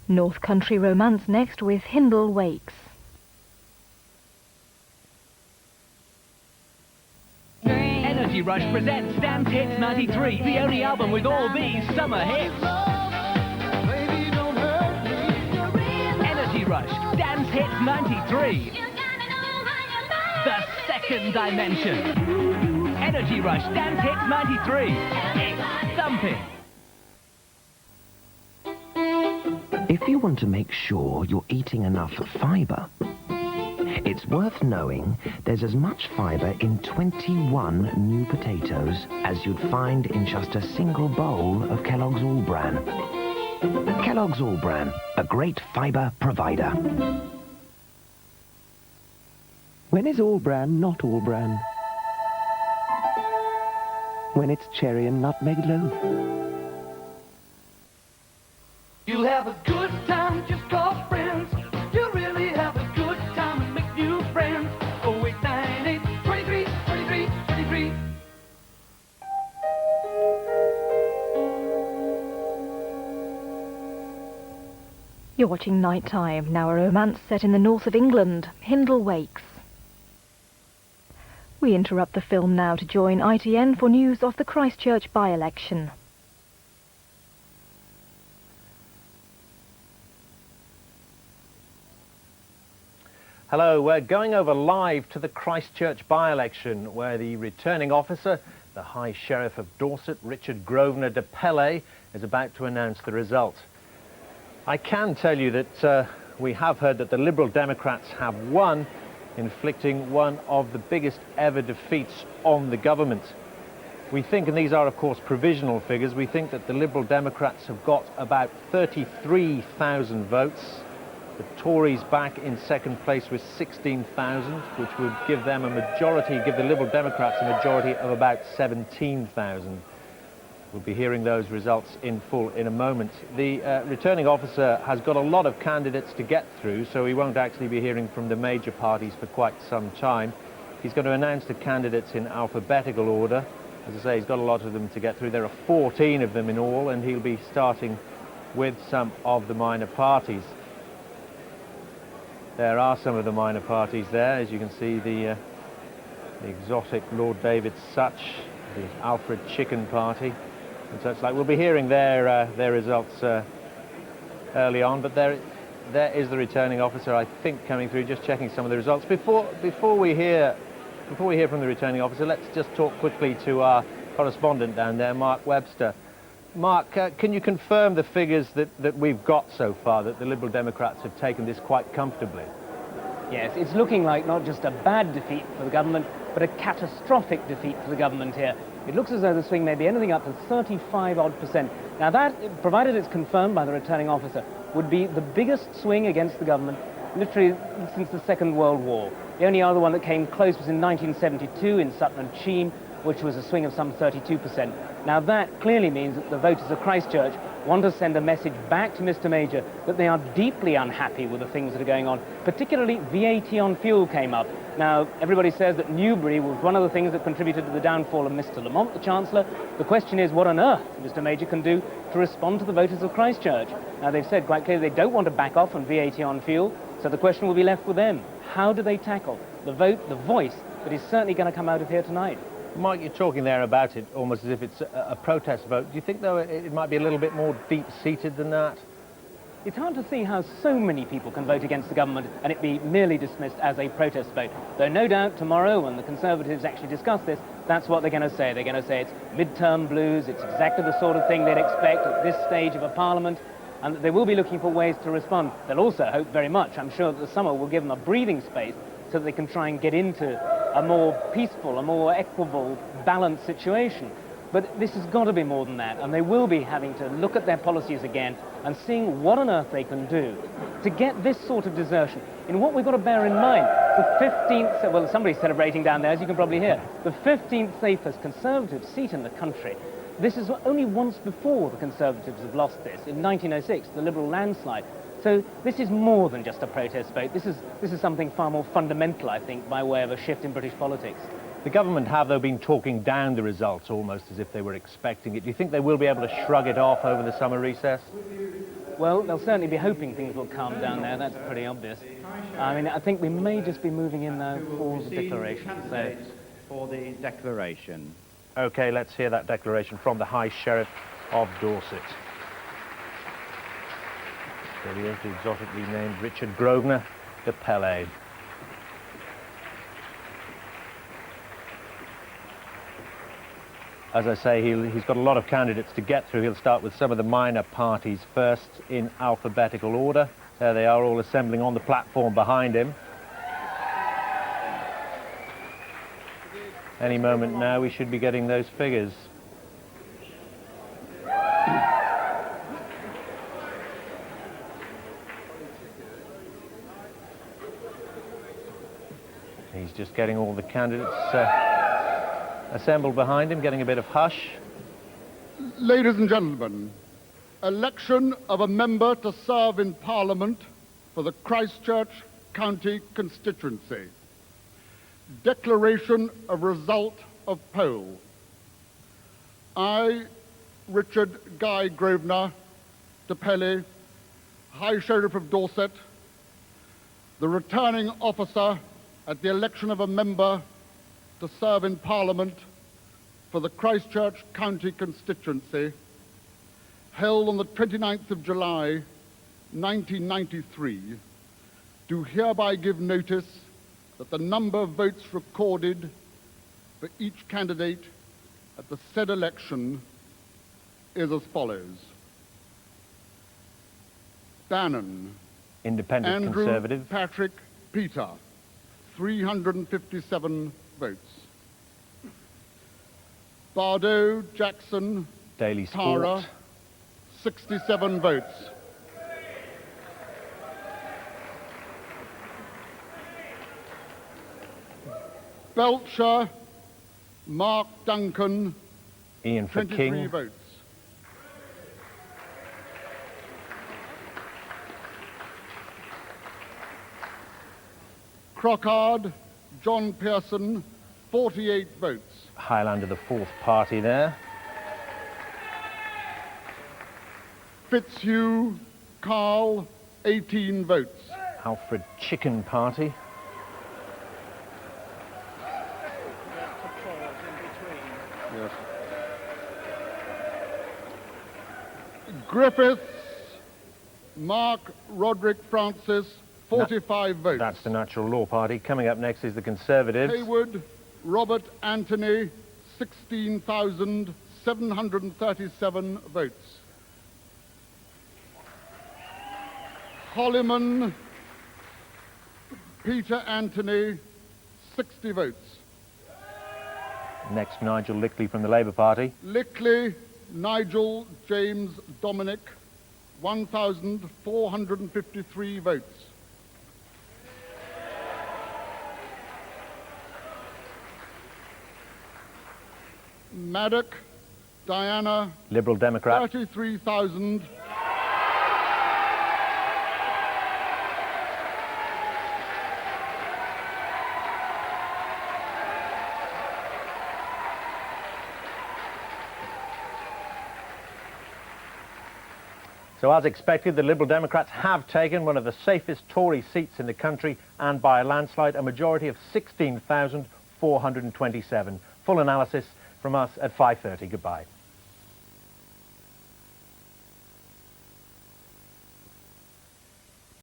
North Country romance next with Hindle Wakes. Energy Rush presents Dance Hits 93, the only album with all these summer hits. Energy Rush, Dance Hits 93. The second dimension. Energy Rush, Dance Hits 93. It's thumping. If you want to make sure you're eating enough fibre, it's worth knowing there's as much fibre in 21 new potatoes as you'd find in just a single bowl of Kellogg's All Bran. Kellogg's All Bran, a great fibre provider. When is All Bran not All Bran? When it's cherry and nutmeg loaf. You'll have a good time, just call friends. You'll really have a good time and make new friends. 0898 23 23 23. You're watching Night Time, now a romance set in the north of England, Hindle Wakes. We interrupt the film now to join ITN for news of the Christchurch by-election. Hello, we're going over live to the Christchurch by-election where the returning officer, the High Sheriff of Dorset, Richard Grosvenor de PELET, is about to announce the result. I can tell you that we have heard that the Liberal Democrats have won, inflicting one of the biggest ever defeats on the government. We think, and these are of course provisional figures, we think that the Liberal Democrats have got about 33,000 votes. The Tories back in second place with 16,000, which would give them a majority, give the Liberal Democrats a majority of about 17,000. We'll be hearing those results in full in a moment. The returning officer has got a lot of candidates to get through, so we won't actually be hearing from the major parties for quite some time. He's going to announce the candidates in alphabetical order. As I say, he's got a lot of them to get through. There are 14 of them in all, and he'll be starting with some of the minor parties. There are some of the minor parties there, as you can see, the exotic Lord David Such, the Alfred Chicken Party, and such like. We'll be hearing their results early on, but there is the returning officer, I think, coming through, just checking some of the results. Before we hear from the returning officer, let's just talk quickly to our correspondent down there, Mark Webster. Mark, can you confirm the figures that we've got so far, that the Liberal Democrats have taken this quite comfortably? Yes, it's looking like not just a bad defeat for the government, but a catastrophic defeat for the government here. It looks as though the swing may be anything up to 35-odd%. Now that, provided it's confirmed by the returning officer, would be the biggest swing against the government literally since the Second World War. The only other one that came close was in 1972 in Sutton and Cheam, which was a swing of some 32%. Now that clearly means that the voters of Christchurch want to send a message back to Mr Major that they are deeply unhappy with the things that are going on, particularly VAT on fuel came up. Now everybody says that Newbury was one of the things that contributed to the downfall of Mr Lamont, the Chancellor. The question is what on earth Mr Major can do to respond to the voters of Christchurch. Now they've said quite clearly they don't want to back off on VAT on fuel, so the question will be left with them. How do they tackle the vote, the voice that is certainly going to come out of here tonight? Mike, you're talking there about it almost as if it's a protest vote. Do you think, though, it might be a little bit more deep-seated than that? It's hard to see how so many people can vote against the government and it be merely dismissed as a protest vote. Though no doubt tomorrow, when the Conservatives actually discuss this, that's what they're going to say. They're going to say it's midterm blues, it's exactly the sort of thing they'd expect at this stage of a parliament, and they will be looking for ways to respond. They'll also hope very much, I'm sure, that the summer will give them a breathing space so that they can try and get into a more peaceful, a more equable, balanced situation. But this has got to be more than that, and they will be having to look at their policies again and seeing what on earth they can do to get this sort of desertion. In what we've got to bear in mind, the 15th, well, somebody's celebrating down there, as you can probably hear, the 15th safest Conservative seat in the country. This is only once before the Conservatives have lost this, in 1906, the Liberal landslide. So this is more than just a protest vote. This is something far more fundamental, I think, by way of a shift in British politics. The government have, though, been talking down the results almost as if they were expecting it. Do you think they will be able to shrug it off over the summer recess? Well, they'll certainly be hoping things will calm down there. That's pretty obvious. I mean, I think we may just be moving in now for the declaration. So, for the declaration. OK, let's hear that declaration from the High Sheriff of Dorset. There he is, the exotically named Richard Grosvenor de PELET. As I say, he's got a lot of candidates to get through. He'll start with some of the minor parties first in alphabetical order. There they are, all assembling on the platform behind him. Any moment now we should be getting those figures. He's just getting all the candidates assembled behind him, getting a bit of hush. Ladies and gentlemen, election of a member to serve in Parliament for the Christchurch County constituency. Declaration of result of poll. I, Richard Guy Grosvenor de PELET, High Sheriff of Dorset, the returning officer at the election of a member to serve in Parliament for the Christchurch County constituency, held on the 29th of July, 1993, do hereby give notice that the number of votes recorded for each candidate at the said election is as follows. Bannon, Independent Andrew Conservative. Patrick Peter, 357 votes. Bardo Jackson Daily Sport. Tara, 67 votes. Belcher Mark Duncan, Ian for 23 King. votes. Crockard John Pearson, 48 votes. Highlander, the fourth party there. Fitzhugh Carl, 18 votes. Alfred Chicken Party. Yes. Griffiths Mark Roderick Francis, 45 votes. That's the Natural Law Party. Coming up next is the Conservatives. Hayward Robert Anthony, 16,737 votes. Holliman Peter Anthony, 60 votes. Next, Nigel Lickley from the Labour Party. Lickley Nigel James Dominic, 1,453 votes. Maddock Diana, Liberal Democrat. 33,000. So as expected, the Liberal Democrats have taken one of the safest Tory seats in the country, and by a landslide, a majority of 16,427. Full analysis from us at 5:30. Goodbye.